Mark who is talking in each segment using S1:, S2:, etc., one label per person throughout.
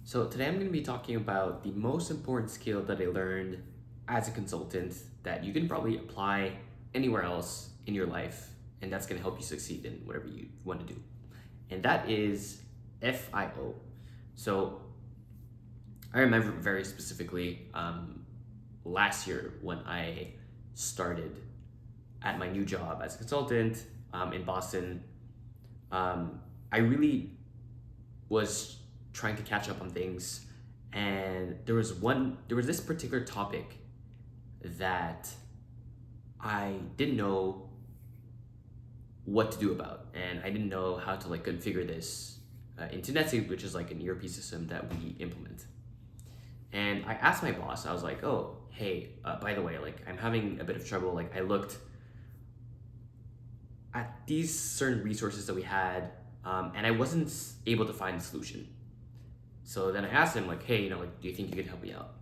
S1: So today I'm going to be talking about the most important skill that I learned as a consultant that you can probably apply anywhere else in your life, and that's going to help you succeed in whatever you want to do. And that is FIO. So I remember very specifically last year when I started at my new job as a consultant in Boston. I really was trying to catch up on things, and there was this particular topic that I didn't know what to do about, and I didn't know how to like configure this into NetSuite, which is like an ERP system that we implement. And I asked my boss, I was like, "Oh, hey, by the way, like I'm having a bit of trouble. Like I looked at these certain resources that we had, and I wasn't able to find a solution." So then I asked him, like, "Hey, like, do you think you could help me out?"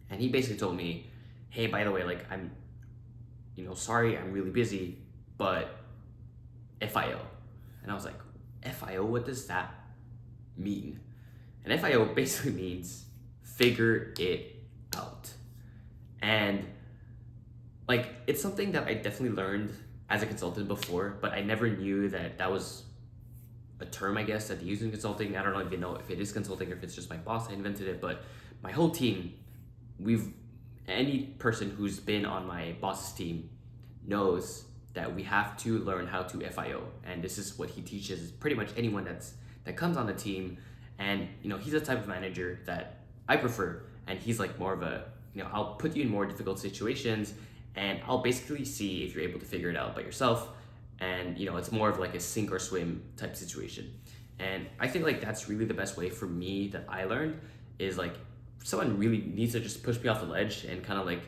S1: And he basically told me, "Hey, by the way, like, I'm, sorry, I'm really busy, but FIO." And I was like, "FIO? What does that mean?" And FIO basically means figure it out. And like, it's something that I definitely learned as a consultant before, but I never knew that that was a term, I guess, that they use in consulting. I don't even know if it is consulting or if it's just my boss that invented it, but my whole team, we've any person who's been on my boss's team knows that we have to learn how to FIO, and this is what he teaches pretty much anyone that comes on the team. And he's a type of manager that I prefer, and he's like more of a I'll put you in more difficult situations, and I'll basically see if you're able to figure it out by yourself. And it's more of like a sink or swim type situation. And I think like that's really the best way for me that I learned is like someone really needs to just push me off the ledge and kind of like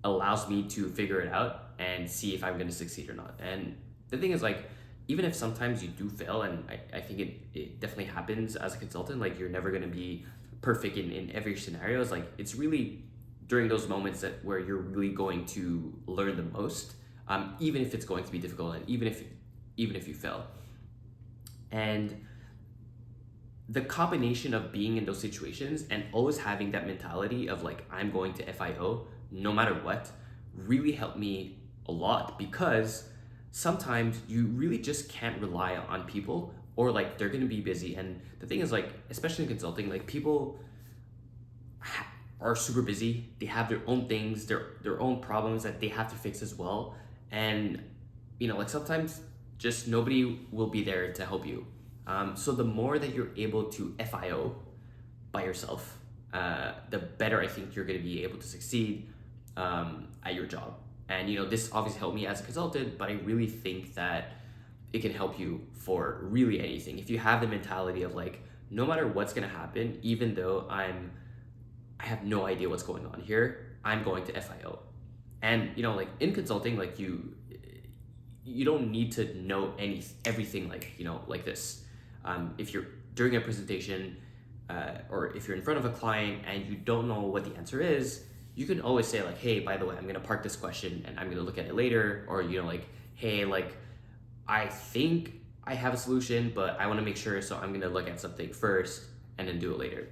S1: allows me to figure it out and see if I'm going to succeed or not. And the thing is like, even if sometimes you do fail, and I think it definitely happens as a consultant, like you're never going to be perfect in every scenario. It's like, it's really during those moments that where you're really going to learn the most, even if it's going to be difficult, and even if you fail. And the combination of being in those situations and always having that mentality of like I'm going to FIO no matter what really helped me a lot, because sometimes you really just can't rely on people, or like they're going to be busy. And the thing is like, especially in consulting, like people are super busy. They have their own things, their own problems that they have to fix as well. And like sometimes just nobody will be there to help you. So the more that you're able to FIO by yourself, the better I think you're going to be able to succeed at your job. And this obviously helped me as a consultant, but I really think that it can help you for really anything. If you have the mentality of like, no matter what's going to happen, even though I have no idea what's going on here, I'm going to FIO. And like in consulting, like you don't need to know everything like like this. If you're during a presentation, or if you're in front of a client and you don't know what the answer is, you can always say like, "Hey, by the way, I'm gonna park this question and I'm gonna look at it later," or like, "Hey, like I think I have a solution, but I want to make sure, so I'm gonna look at something first and then do it later."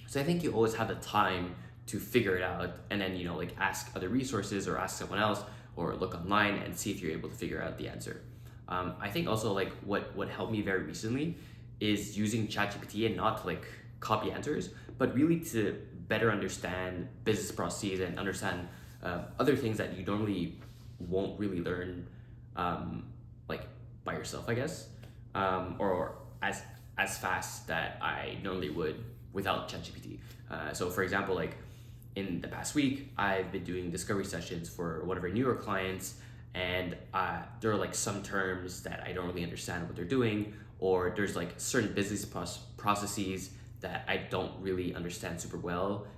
S1: So I think you always have the time to figure it out, and then like ask other resources or ask someone else or look online and see if you're able to figure out the answer. I think also like what helped me very recently is using ChatGPT, and not to like copy answers, but really to better understand business processes and understand other things that you normally won't really learn, like by yourself, I guess, or as fast that I normally would without ChatGPT. So for example, like in the past week, I've been doing discovery sessions for one of our newer clients, and there are like some terms that I don't really understand what they're doing, or there's like certain business processes that I don't really understand super well,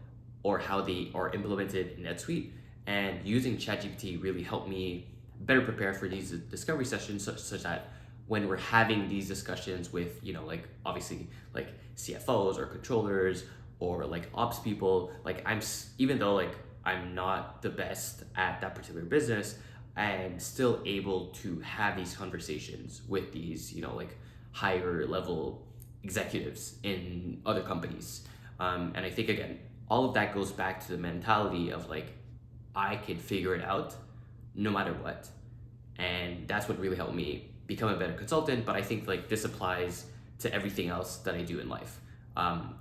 S1: or how they are implemented in NetSuite. And using ChatGPT really helped me better prepare for these discovery sessions, such that when we're having these discussions with like obviously like CFOs or controllers or like ops people, like even though like I'm not the best at that particular business, I'm still able to have these conversations with these like higher level executives in other companies. And I think, again, all of that goes back to the mentality of like, I can figure it out no matter what. And that's what really helped me become a better consultant. But I think like this applies to everything else that I do in life.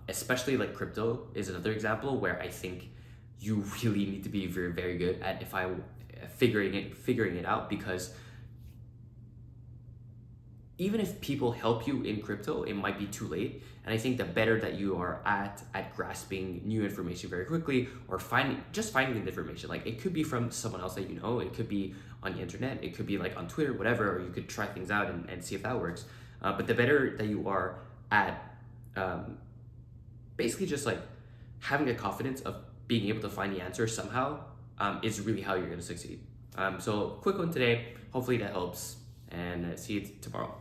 S1: Especially like crypto is another example where I think you really need to be very, very good at figuring it out, because even if people help you in crypto, it might be too late. And I think the better that you are at grasping new information very quickly, or finding the information, like it could be from someone else that you know, it could be on the internet, it could be like on Twitter, whatever, or you could try things out and see if that works. But the better that you are at basically just like having the confidence of being able to find the answer somehow, is really how you're going to succeed. So quick one today. Hopefully that helps, and see you tomorrow.